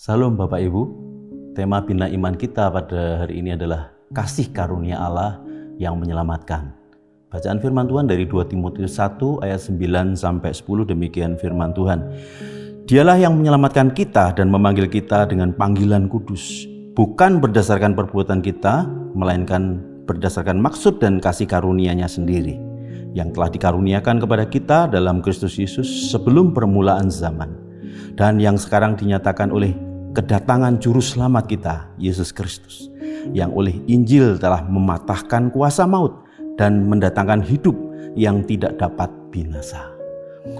Salam Bapak Ibu, tema Bina Iman kita pada hari ini adalah kasih karunia Allah yang menyelamatkan. Bacaan firman Tuhan dari 2 Timotius 1 ayat 9-10, demikian firman Tuhan. Dialah yang menyelamatkan kita dan memanggil kita dengan panggilan kudus, bukan berdasarkan perbuatan kita, melainkan berdasarkan maksud dan kasih karunia-Nya sendiri, yang telah dikaruniakan kepada kita dalam Kristus Yesus sebelum permulaan zaman, dan yang sekarang dinyatakan oleh kedatangan Juru Selamat kita, Yesus Kristus, yang oleh Injil telah mematahkan kuasa maut dan mendatangkan hidup yang tidak dapat binasa.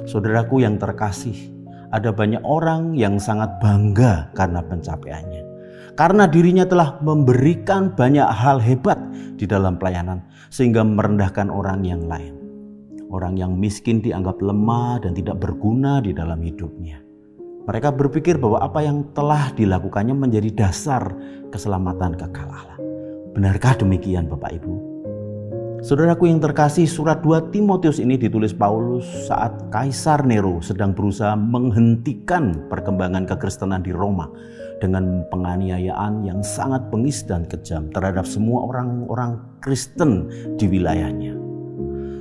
Saudaraku yang terkasih, ada banyak orang yang sangat bangga karena pencapaiannya, karena dirinya telah memberikan banyak hal hebat di dalam pelayanan, sehingga merendahkan orang yang lain. Orang yang miskin dianggap lemah dan tidak berguna di dalam hidupnya. Mereka berpikir bahwa apa yang telah dilakukannya menjadi dasar keselamatan kekal Allah. Benarkah demikian Bapak Ibu? Saudaraku yang terkasih, surat 2 Timotius ini ditulis Paulus saat Kaisar Nero sedang berusaha menghentikan perkembangan kekristenan di Roma dengan penganiayaan yang sangat bengis dan kejam terhadap semua orang-orang Kristen di wilayahnya.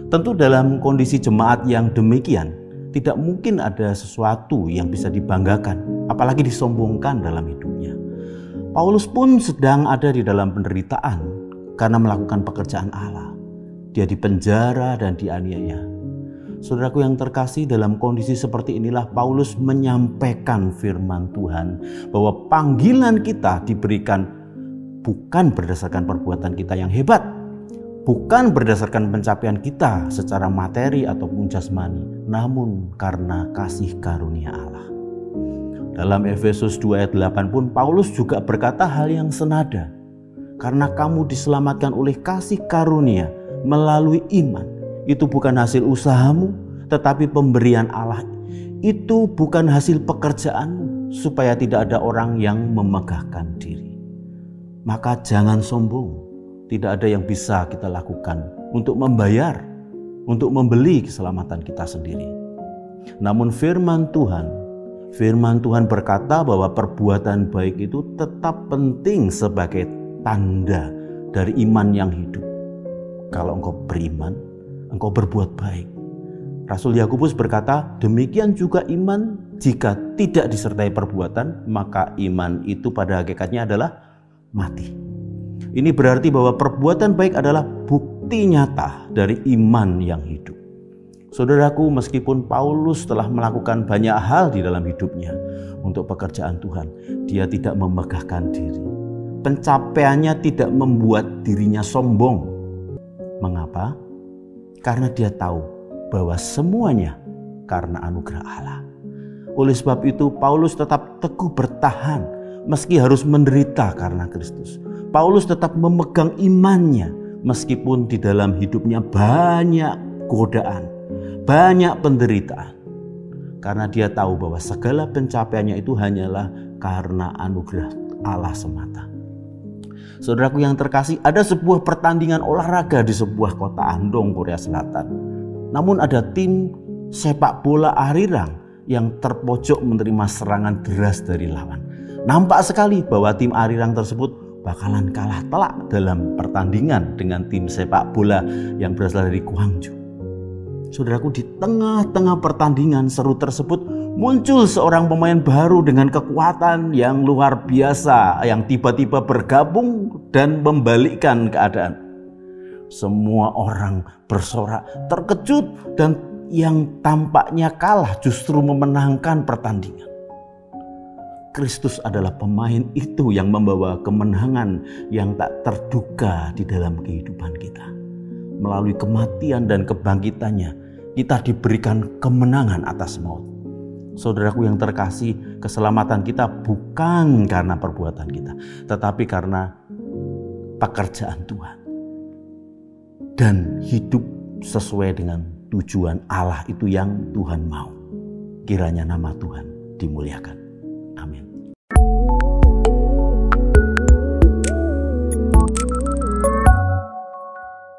Tentu dalam kondisi jemaat yang demikian, tidak mungkin ada sesuatu yang bisa dibanggakan, apalagi disombongkan dalam hidupnya. Paulus pun sedang ada di dalam penderitaan karena melakukan pekerjaan Allah. Dia dipenjara dan dianiaya. Saudaraku yang terkasih, dalam kondisi seperti inilah Paulus menyampaikan firman Tuhan bahwa panggilan kita diberikan bukan berdasarkan perbuatan kita yang hebat, bukan berdasarkan pencapaian kita secara materi ataupun jasmani, namun karena kasih karunia Allah. Dalam Efesus 2 ayat 8 pun Paulus juga berkata hal yang senada. Karena kamu diselamatkan oleh kasih karunia melalui iman. Itu bukan hasil usahamu, tetapi pemberian Allah. Itu bukan hasil pekerjaanmu, supaya tidak ada orang yang memegahkan diri. Maka jangan sombong. Tidak ada yang bisa kita lakukan untuk membayar, untuk membeli keselamatan kita sendiri. Namun firman Tuhan berkata bahwa perbuatan baik itu tetap penting sebagai tanda dari iman yang hidup. Kalau engkau beriman, engkau berbuat baik. Rasul Yakobus berkata, demikian juga iman jika tidak disertai perbuatan, maka iman itu pada hakikatnya adalah mati. Ini berarti bahwa perbuatan baik adalah bukti nyata dari iman yang hidup. Saudaraku, meskipun Paulus telah melakukan banyak hal di dalam hidupnya untuk pekerjaan Tuhan, dia tidak memegahkan diri. Pencapaiannya tidak membuat dirinya sombong. Mengapa? Karena dia tahu bahwa semuanya karena anugerah Allah. Oleh sebab itu, Paulus tetap teguh bertahan meski harus menderita karena Kristus. Paulus tetap memegang imannya meskipun di dalam hidupnya banyak godaan, banyak penderitaan. Karena dia tahu bahwa segala pencapaiannya itu hanyalah karena anugerah Allah semata. Saudaraku yang terkasih, ada sebuah pertandingan olahraga di sebuah kota Andong, Korea Selatan. Namun ada tim sepak bola Arirang yang terpojok menerima serangan deras dari lawan. Nampak sekali bahwa tim Arirang tersebut bakalan kalah telak dalam pertandingan dengan tim sepak bola yang berasal dari Gwangju. Saudaraku, di tengah-tengah pertandingan seru tersebut muncul seorang pemain baru dengan kekuatan yang luar biasa yang tiba-tiba bergabung dan membalikkan keadaan. Semua orang bersorak terkejut dan yang tampaknya kalah justru memenangkan pertandingan. Kristus adalah pemain itu yang membawa kemenangan yang tak terduga di dalam kehidupan kita. Melalui kematian dan kebangkitannya, kita diberikan kemenangan atas maut. Saudaraku yang terkasih, keselamatan kita bukan karena perbuatan kita, tetapi karena pekerjaan Tuhan. Dan hidup sesuai dengan tujuan Allah itu yang Tuhan mau. Kiranya nama Tuhan dimuliakan.